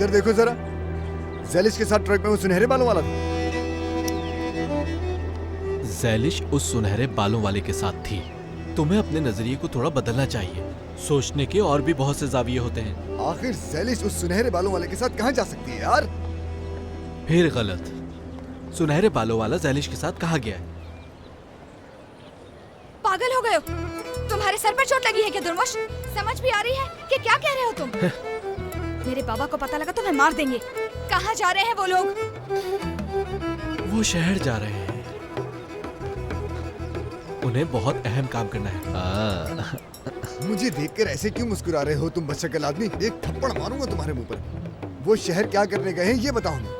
इधर देखो जरा, ज़ैलिश के साथ ट्रक में वो सुनहरे बालों वाला था। ज़ैलिश उस सुनहरे बालों वाले के साथ थी। तुम्हें अपने नजरिए को थोड़ा बदलना चाहिए। सोचने के और भी बहुत से जाविये होते हैं। आखिर ज़ैलिश उस सुनहरे बालों वाले के साथ कहाँ जा सकती है यार? फिर गलत। सुनहरे बालों वाला ज़ैलिश के साथ कहाँ गया है? पागल हो गए हो? तुम्हारे सर पर चोट लगी है क्या दुर्मोश? समझ भी आ रही है कि क्या कह रहे हो तुम? मेरे बाबा को पता लगा तो मैं मार देंगे। कहाँ जा रहे हैं वो लोग? वो शहर जा रहे हैं। उन्हें बहुत अहम काम करना है। मुझे देखकर ऐसे क्यों मुस्कुरा रहे हो तुम बदशक्ल आदमी? एक थप्पड़ मारूंगा तुम्हारे मुंह पर। वो शहर क्या करने गए हैं ये बताओ ना,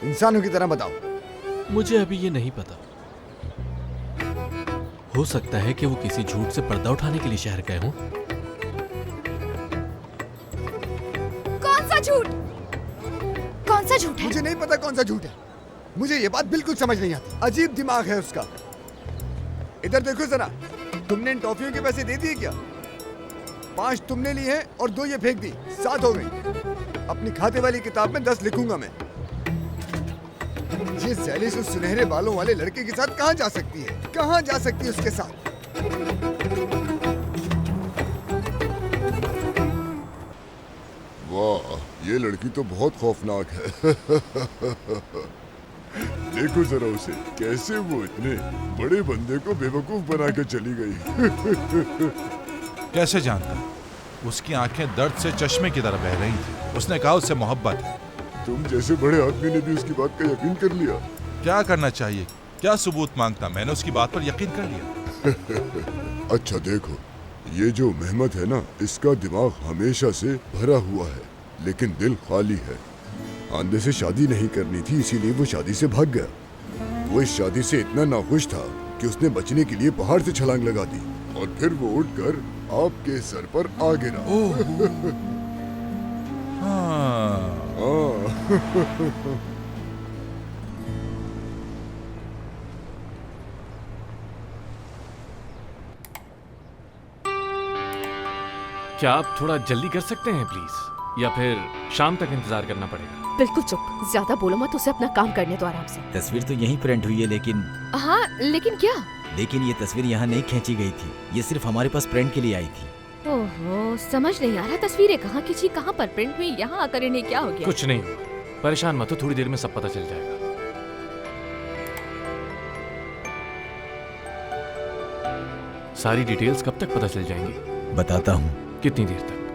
इंसानों की तरह बताओ। मुझे अभी ये नहीं पता। हो सकता है कि वो किसी झूठ से पर्दा उठाने के लिए शहर गए हों। कौन सा झूठ? कौन सा झूठ है? मुझे नहीं पता कौन सा झूठ है। मुझे ये बात बिल्कुल समझ नहीं आती। अजीब दिमाग है उसका। इधर देखो जरा, तुमने इन टॉफियों के पैसे दे दिए क्या? 5 तुमने लिए हैं और 2 ये फेंक दी, 7 हो गई। अपनी खाते वाली किताब में 10 लिखूंगा मैं। ये ज़ैलिश उस सुनहरे बालों वाले लड़के के साथ कहाँ जा सकती है? कहाँ जा सकती है उसके साथ? वाह, ये लड़की तो बहुत खौफनाक है। देखो जरा उसे, कैसे वो इतने बड़े बंदे को बेवकूफ बना के चली गई। कैसे जानता? उसकी आंखें दर्द से चश्मे की तरह बह रही थी। उसने कहा उससे मोहब्बत है। तुम जैसे बड़े आदमी ने भी उसकी बात का यकीन कर लिया। क्या करना चाहिए? क्या सबूत मांगता? मैंने उसकी बात पर यकीन कर लिया। अच्छा देखो, ये जो मेहमत है ना, इसका दिमाग हमेशा से भरा हुआ है, लेकिन दिल खाली है। आंधे से शादी नहीं करनी थी, इसीलिए वो शादी से भाग गया। वो इस शादी से इतना नाखुश था कि उसने बचने के लिए पहाड़ से छलांग लगा दी और फिर वो उठकर आपके सर पर आ गिरा। हाँ। क्या आप थोड़ा जल्दी कर सकते हैं प्लीज, या फिर शाम तक इंतजार करना पड़ेगा? बिल्कुल चुप, ज्यादा बोलो मत, उसे अपना काम करने दो आराम से। तस्वीर तो यहीं प्रिंट हुई है, लेकिन हाँ, लेकिन क्या? लेकिन ये तस्वीर यहाँ नहीं खींची गई थी। ये सिर्फ हमारे पास प्रिंट के लिए आई थी। ओहो, समझ नहीं आ रहा। तस्वीरें कहाँ खींची, कहाँ पर प्रिंट हुई, यहाँ आकर इन्हें क्या हो गया? कुछ नहीं, परेशान मत हो, थोड़ी देर में सब पता चल जाएगा। सारी डिटेल्स कब तक पता चल जाएंगी? बताता हूँ। कितनी देर तक?